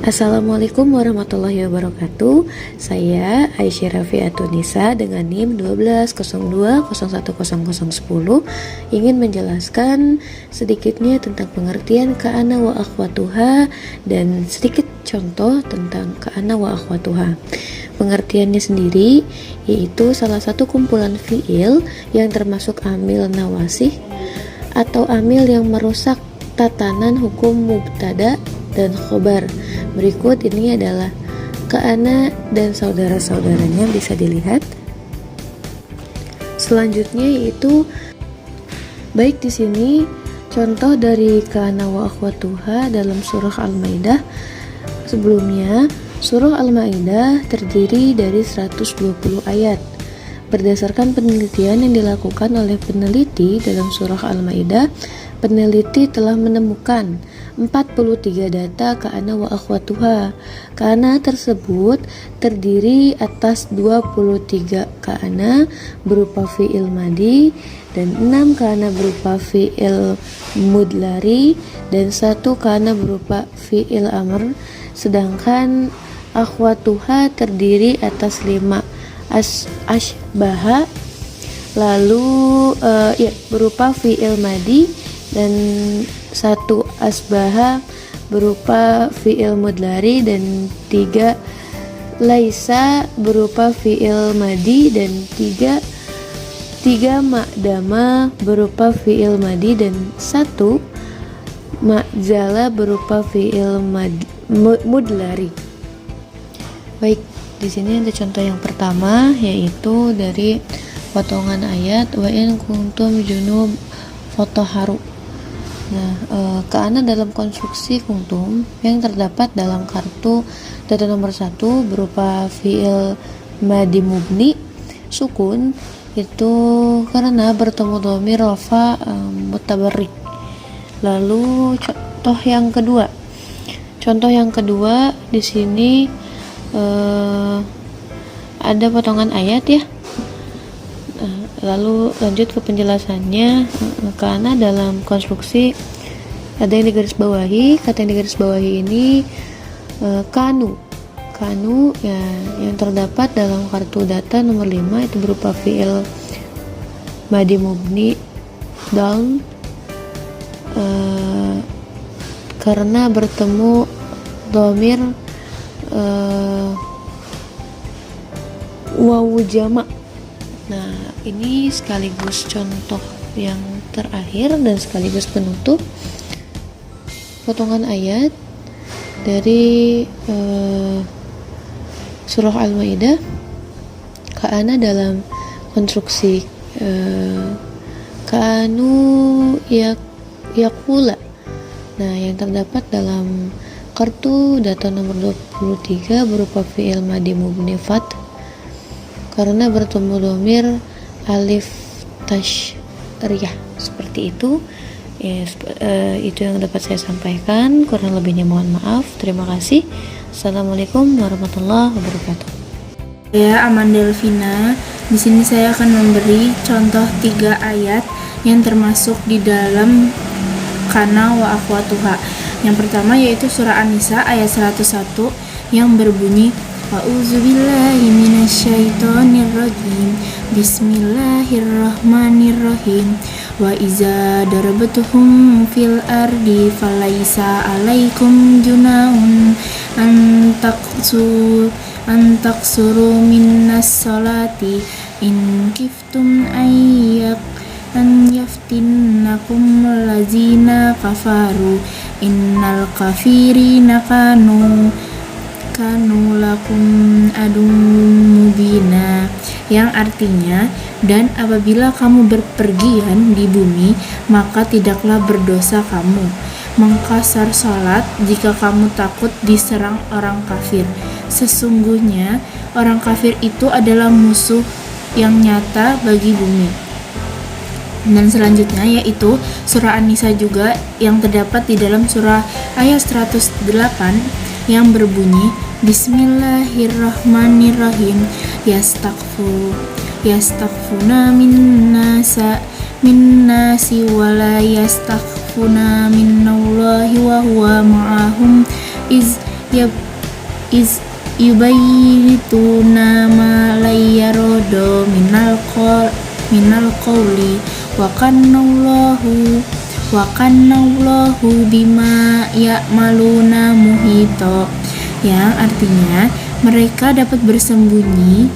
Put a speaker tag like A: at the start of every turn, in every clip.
A: Assalamualaikum warahmatullahi wabarakatuh. Saya Aisyah Rafiatunisa dengan NIM 1202010010 ingin menjelaskan sedikitnya tentang pengertian ka'ana wa akhwatuha dan sedikit contoh tentang ka'ana wa akhwatuha. Pengertiannya sendiri yaitu salah satu kumpulan fi'il yang termasuk amil nawasih atau amil yang merusak tatanan hukum mubtada dan khobar. Berikut ini adalah ka'ana dan saudara-saudaranya, bisa dilihat. Selanjutnya yaitu baik di sini contoh dari ka'ana wa akhwatuha dalam surah Al-Maidah. Sebelumnya, surah Al-Maidah terdiri dari 120 ayat. Berdasarkan penelitian yang dilakukan oleh peneliti dalam surah Al-Maidah, peneliti telah menemukan 43 data ka'ana wa akhwatuha. Ka'ana tersebut terdiri atas 23 ka'ana berupa fi'il madi dan 6 ka'ana berupa fi'il mudlari dan 1 ka'ana berupa fi'il amr. Sedangkan akhwatuha terdiri atas 5 ashbaha lalu berupa fi'il madi dan 1 asbaha berupa fi'il mudlari dan 3 laisa berupa fi'il madi dan 3 ma'dama berupa fi'il madi dan 1 ma'zala berupa fi'il mudlari. Baik, di sini ada contoh yang pertama yaitu dari potongan ayat wa in kuntum junub fotoharu. Nah, ka'ana dalam konstruksi kuntum yang terdapat dalam kartu data nomor 1 berupa fi'il madi mubni sukun itu karena bertemu dhamir rafa mutabarrik. Lalu contoh yang kedua di sini ada potongan ayat ya. Lalu lanjut ke penjelasannya. Karena dalam konstruksi ada yang digarisbawahi. Kata yang digarisbawahi ini kanu ya, yang terdapat dalam kartu data nomor 5 itu berupa fi'il madi mubni down karena bertemu dhamir wawu jama'. Nah, ini sekaligus contoh yang terakhir dan sekaligus penutup potongan ayat dari surah Al-Maidah. Ka'ana dalam konstruksi kanu yakula. Nah, yang terdapat dalam kartu data nomor 23 berupa fi'il madi mubni fath karena bertemu dhamir alif tasyriyah. Seperti itu ya, itu yang dapat saya sampaikan. Kurang lebihnya mohon maaf. Terima kasih. Assalamualaikum warahmatullahi wabarakatuh.
B: Saya Amanda Elvina. Di sini saya akan memberi contoh 3 ayat yang termasuk di dalam ka'ana wa akhwatuha. Yang pertama yaitu surah An-Nisa ayat 101 yang berbunyi A'udzubillahi minasyaitonirrajim. Bismillahirrahmanirrahim. Wa iza darabtuhum fil ardi falaisa 'alaikum junahun an taqsuru minnas salati in kiftum an yaftinnakum lazina kafaru innal kafirina kanu lakum adum mubina, yang artinya, dan apabila kamu berpergian di bumi maka tidaklah berdosa kamu mengkasar salat jika kamu takut diserang orang kafir. Sesungguhnya orang kafir itu adalah musuh yang nyata bagi bumi. Dan selanjutnya yaitu surah An-Nisa juga yang terdapat di dalam surah ayat 108 yang berbunyi Bismillahirrahmanirrahim. Yastaghfuna minnasi wala yastaghfuna minnallahi wa huwa ma'ahum iz ya is yubayituna ma la yarodo minal qawli wa kannallahu bima ya'maluna muhito, yang artinya mereka dapat bersembunyi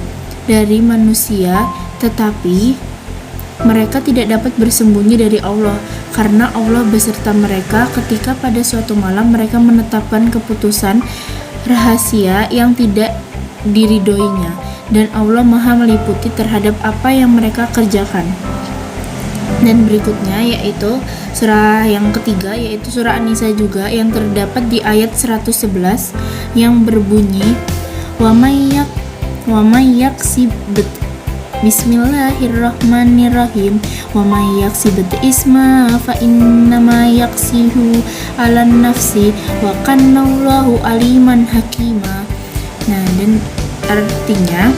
B: dari manusia tetapi mereka tidak dapat bersembunyi dari Allah, karena Allah beserta mereka ketika pada suatu malam mereka menetapkan keputusan rahasia yang tidak diridhoinya, dan Allah Maha meliputi terhadap apa yang mereka kerjakan. Dan berikutnya yaitu surah yang ketiga, yaitu surah An-Nisa juga, yang terdapat di ayat 111 yang berbunyi wa may yaksib Bismillahirrahmanirrahim. Wa may yaksibut isma fa innama yaksihu 'alan nafsi wa kannallahu aliman hakima. Nah, dan artinya,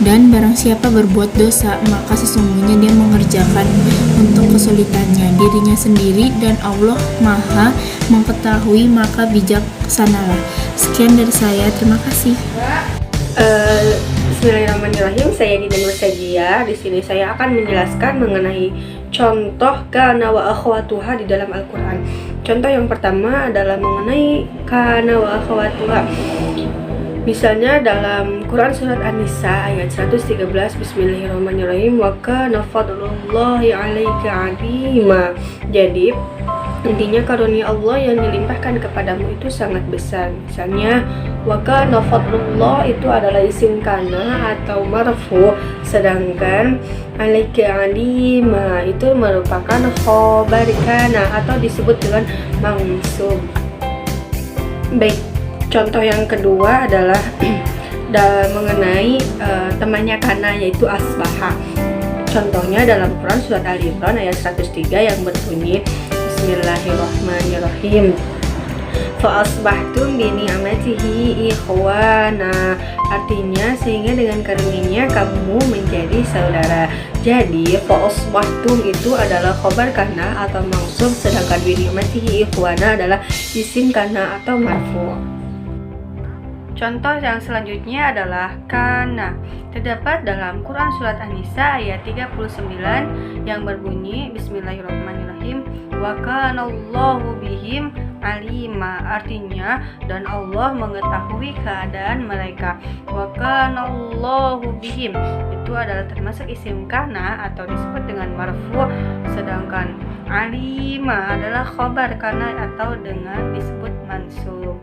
B: dan barang siapa berbuat dosa maka sesungguhnya dia mengerjakan untuk kesulitannya dirinya sendiri, dan Allah Maha mengetahui maka bijaksanalah. Sekian dari saya, terima kasih.
C: Bismillahirrahmanirrahim. Saya Dina Nur Sajia. Di sini saya akan menjelaskan mengenai contoh kana wa akhwatuha di dalam Al-Qur'an. Contoh yang pertama adalah mengenai kana wa akhwatuha. Misalnya dalam Quran surat An-Nisa ayat 113, Bismillahirrahmanirrahim, wa kana fadlullahi 'alaika 'azima. Jadi intinya karunia Allah yang dilimpahkan kepadamu itu sangat besar. Misalnya wa kana fadlullah itu adalah isim kana atau marfu, sedangkan 'alaika 'azima itu merupakan khobar kana atau disebut dengan mansub. Baik, contoh yang kedua adalah mengenai temannya kana, yaitu asbaha. Contohnya dalam Quran surat Ali Imran ayat 103 yang berbunyi Bismillahirrahmanirrahim, fa asbahtum bi ni'matihi ikhwana. Artinya sehingga dengan karunia kamu menjadi saudara. Jadi fa asbahtum itu adalah khobar kana atau mansub, sedangkan bi ni'matihi ikhwana adalah isim kana atau marfu. Contoh yang selanjutnya adalah kana. Terdapat dalam Quran surat An-Nisa ayat 39 yang berbunyi Bismillahirrahmanirrahim, wa kanallahu bihim alima. Artinya, dan Allah mengetahui keadaan mereka. Wa kanallahu bihim itu adalah termasuk isim kana atau disebut dengan marfu, sedangkan alima adalah khobar kana atau dengan disebut mansub.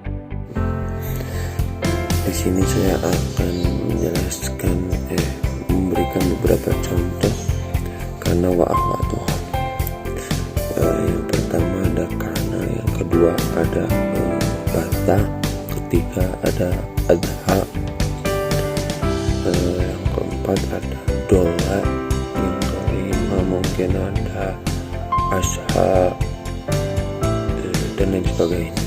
D: Di sini saya akan menjelaskan memberikan beberapa contoh kana wa akhwatuha. Yang pertama ada kana, yang kedua ada bata, ketiga ada adha, yang keempat ada dola, yang kelima mungkin ada asha, dan lain sebagainya.